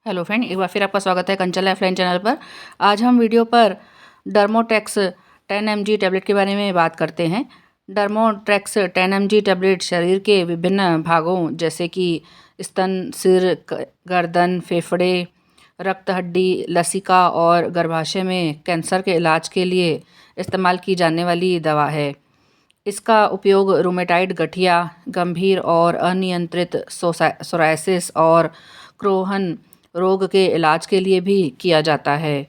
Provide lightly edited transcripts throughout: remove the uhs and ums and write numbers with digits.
Hello friend, एक बार फिर आपका स्वागत है कंचन लाइफलाइन चैनल पर। आज हम वीडियो पर डर्मोट्रेक्स 10 mg टैबलेट के बारे में बात करते हैं। डर्मोट्रेक्स 10 mg टैबलेट शरीर के विभिन्न भागों जैसे कि स्तन, सिर, गर्दन, फेफड़े, रक्त, हड्डी, लसिका और गर्भाशय में कैंसर के इलाज के लिए इस्तेमाल की जाने वाली दवा है। इसका उपयोग रूमेटाइड गठिया, गंभीर और अनियंत्रित सोरायसिस और क्रोहन रोग के इलाज के लिए भी किया जाता है।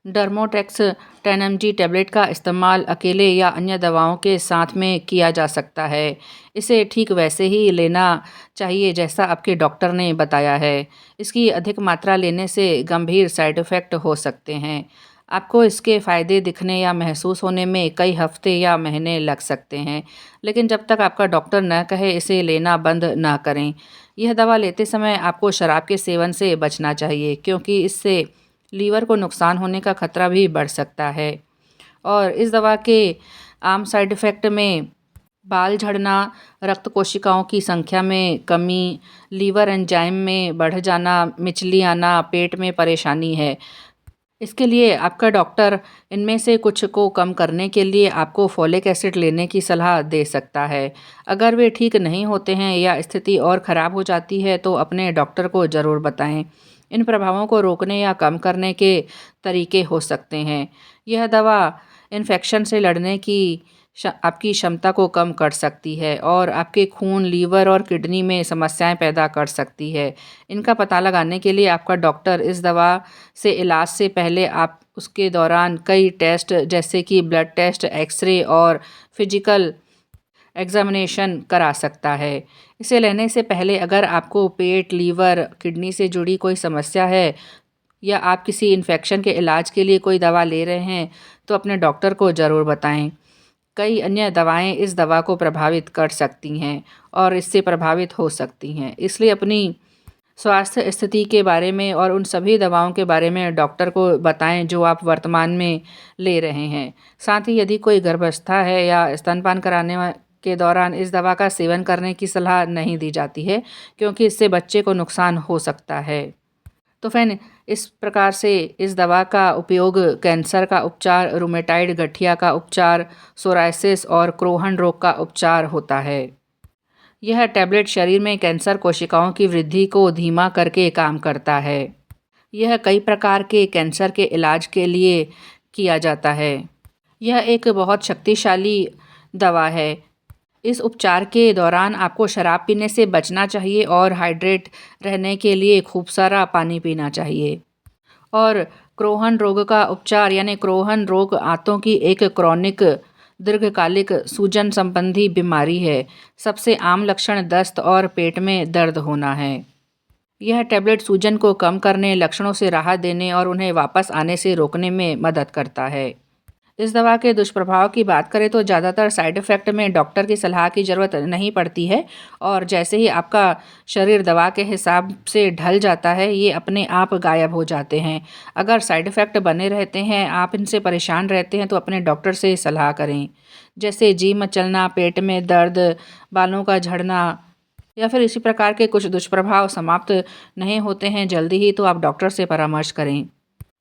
डर्मोट्रेक्स 10 mg टैबलेट का इस्तेमाल अकेले या अन्य दवाओं के साथ में किया जा सकता है। इसे ठीक वैसे ही लेना चाहिए जैसा आपके डॉक्टर ने बताया है। इसकी अधिक मात्रा लेने से गंभीर साइड इफ़ेक्ट हो सकते हैं। आपको इसके फ़ायदे दिखने या महसूस होने में कई हफ्ते या महीने लग सकते हैं, लेकिन जब तक आपका डॉक्टर न कहे इसे लेना बंद ना करें। यह दवा लेते समय आपको शराब के सेवन से बचना चाहिए, क्योंकि इससे लीवर को नुकसान होने का खतरा भी बढ़ सकता है। और इस दवा के आम साइड इफ़ेक्ट में बाल झड़ना, रक्त कोशिकाओं की संख्या में कमी, लीवर एंजाइम में बढ़ जाना, मिचली आना, पेट में परेशानी है। इसके लिए आपका डॉक्टर इनमें से कुछ को कम करने के लिए आपको फोलिक एसिड लेने की सलाह दे सकता है। अगर वे ठीक नहीं होते हैं या स्थिति और ख़राब हो जाती है तो अपने डॉक्टर को ज़रूर बताएं। इन प्रभावों को रोकने या कम करने के तरीके हो सकते हैं। यह दवा इन्फेक्शन से लड़ने की आपकी क्षमता को कम कर सकती है और आपके खून, लीवर और किडनी में समस्याएं पैदा कर सकती है। इनका पता लगाने के लिए आपका डॉक्टर इस दवा से इलाज से पहले आप उसके दौरान कई टेस्ट जैसे कि ब्लड टेस्ट, एक्सरे और फिजिकल एग्जामिनेशन करा सकता है। इसे लेने से पहले अगर आपको पेट, लीवर, किडनी से जुड़ी कोई समस्या है या आप किसी इन्फेक्शन के इलाज के लिए कोई दवा ले रहे हैं तो अपने डॉक्टर को ज़रूर बताएं। कई अन्य दवाएं इस दवा को प्रभावित कर सकती हैं और इससे प्रभावित हो सकती हैं, इसलिए अपनी स्वास्थ्य स्थिति के बारे में और उन सभी दवाओं के बारे में डॉक्टर को बताएं जो आप वर्तमान में ले रहे हैं। साथ ही यदि कोई गर्भावस्था है या स्तनपान कराने के दौरान इस दवा का सेवन करने की सलाह नहीं दी जाती है, क्योंकि इससे बच्चे को नुकसान हो सकता है। तो फ्रेंड, इस प्रकार से इस दवा का उपयोग कैंसर का उपचार, रूमेटाइड गठिया का उपचार, सोरायसिस और क्रोहन रोग का उपचार होता है। यह टैबलेट शरीर में कैंसर कोशिकाओं की वृद्धि को धीमा करके काम करता है। यह कई प्रकार के कैंसर के इलाज के लिए किया जाता है। यह एक बहुत शक्तिशाली दवा है। इस उपचार के दौरान आपको शराब पीने से बचना चाहिए और हाइड्रेट रहने के लिए खूब सारा पानी पीना चाहिए। और क्रोहन रोग का उपचार यानी क्रोहन रोग आंतों की एक क्रॉनिक दीर्घकालिक सूजन संबंधी बीमारी है। सबसे आम लक्षण दस्त और पेट में दर्द होना है। यह टैबलेट सूजन को कम करने, लक्षणों से राहत देने और उन्हें वापस आने से रोकने में मदद करता है। इस दवा के दुष्प्रभाव की बात करें तो ज़्यादातर साइड इफ़ेक्ट में डॉक्टर की सलाह की ज़रूरत नहीं पड़ती है और जैसे ही आपका शरीर दवा के हिसाब से ढल जाता है, ये अपने आप गायब हो जाते हैं। अगर साइड इफ़ेक्ट बने रहते हैं, आप इनसे परेशान रहते हैं तो अपने डॉक्टर से सलाह करें। जैसे जी मचलना, पेट में दर्द, बालों का झड़ना या फिर इसी प्रकार के कुछ दुष्प्रभाव समाप्त नहीं होते हैं जल्दी ही, तो आप डॉक्टर से परामर्श करें।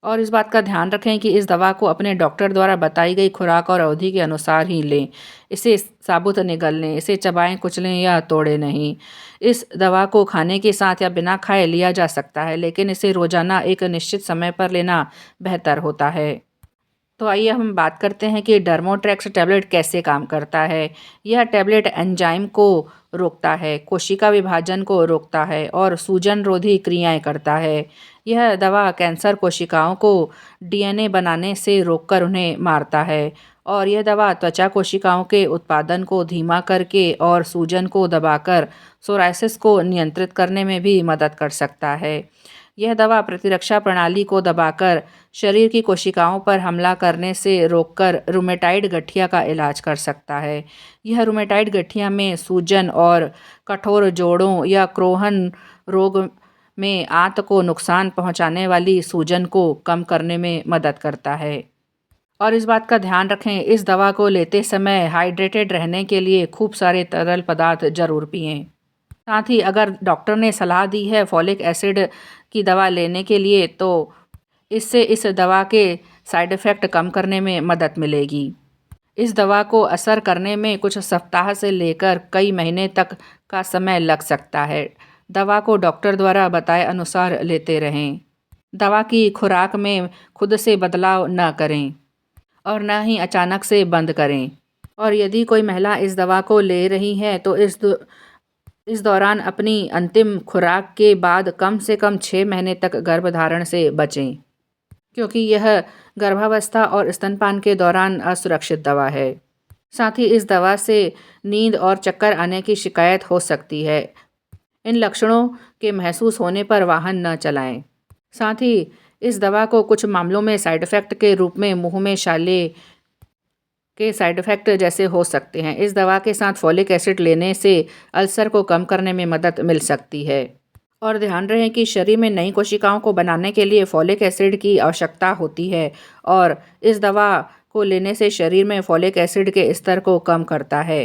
और इस बात का ध्यान रखें कि इस दवा को अपने डॉक्टर द्वारा बताई गई खुराक और अवधि के अनुसार ही लें। इसे साबुत निगल लें, इसे चबाएं, कुचलें या तोड़ें नहीं। इस दवा को खाने के साथ या बिना खाए लिया जा सकता है, लेकिन इसे रोजाना एक निश्चित समय पर लेना बेहतर होता है। तो आइए हम बात करते हैं कि डर्मोट्रेक्स टैबलेट कैसे काम करता है। यह टैबलेट एंजाइम को रोकता है, कोशिका विभाजन को रोकता है और सूजन रोधी क्रियाएं करता है। यह दवा कैंसर कोशिकाओं को डीएनए बनाने से रोककर उन्हें मारता है और यह दवा त्वचा कोशिकाओं के उत्पादन को धीमा करके और सूजन को दबाकर सोरायसिस को नियंत्रित करने में भी मदद कर सकता है। यह दवा प्रतिरक्षा प्रणाली को दबाकर शरीर की कोशिकाओं पर हमला करने से रोककर रूमेटाइड गठिया का इलाज कर सकता है। यह रूमेटाइड गठिया में सूजन और कठोर जोड़ों या क्रोहन रोग में आंत को नुकसान पहुंचाने वाली सूजन को कम करने में मदद करता है। और इस बात का ध्यान रखें, इस दवा को लेते समय हाइड्रेटेड रहने के लिए खूब सारे तरल पदार्थ जरूर पिएं। साथ ही अगर डॉक्टर ने सलाह दी है फॉलिक एसिड की दवा लेने के लिए, तो इससे इस दवा के साइड इफ़ेक्ट कम करने में मदद मिलेगी। इस दवा को असर करने में कुछ सप्ताह से लेकर कई महीने तक का समय लग सकता है। दवा को डॉक्टर द्वारा बताए अनुसार लेते रहें। दवा की खुराक में खुद से बदलाव न करें और न ही अचानक से बंद करें। और यदि कोई महिला इस दवा को ले रही है तो इस दौरान अपनी अंतिम खुराक के बाद कम से कम 6 महीने तक गर्भधारण से बचें, क्योंकि यह गर्भावस्था और स्तनपान के दौरान असुरक्षित दवा है। साथ ही इस दवा से नींद और चक्कर आने की शिकायत हो सकती है। इन लक्षणों के महसूस होने पर वाहन न चलाएं। साथ ही इस दवा को कुछ मामलों में साइड इफ़ेक्ट के रूप में मुंह में छाले के साइड इफ़ेक्ट जैसे हो सकते हैं। इस दवा के साथ फॉलिक एसिड लेने से अल्सर को कम करने में मदद मिल सकती है। और ध्यान रहे कि शरीर में नई कोशिकाओं को बनाने के लिए फॉलिक एसिड की आवश्यकता होती है और इस दवा को लेने से शरीर में फॉलिक एसिड के स्तर को कम करता है।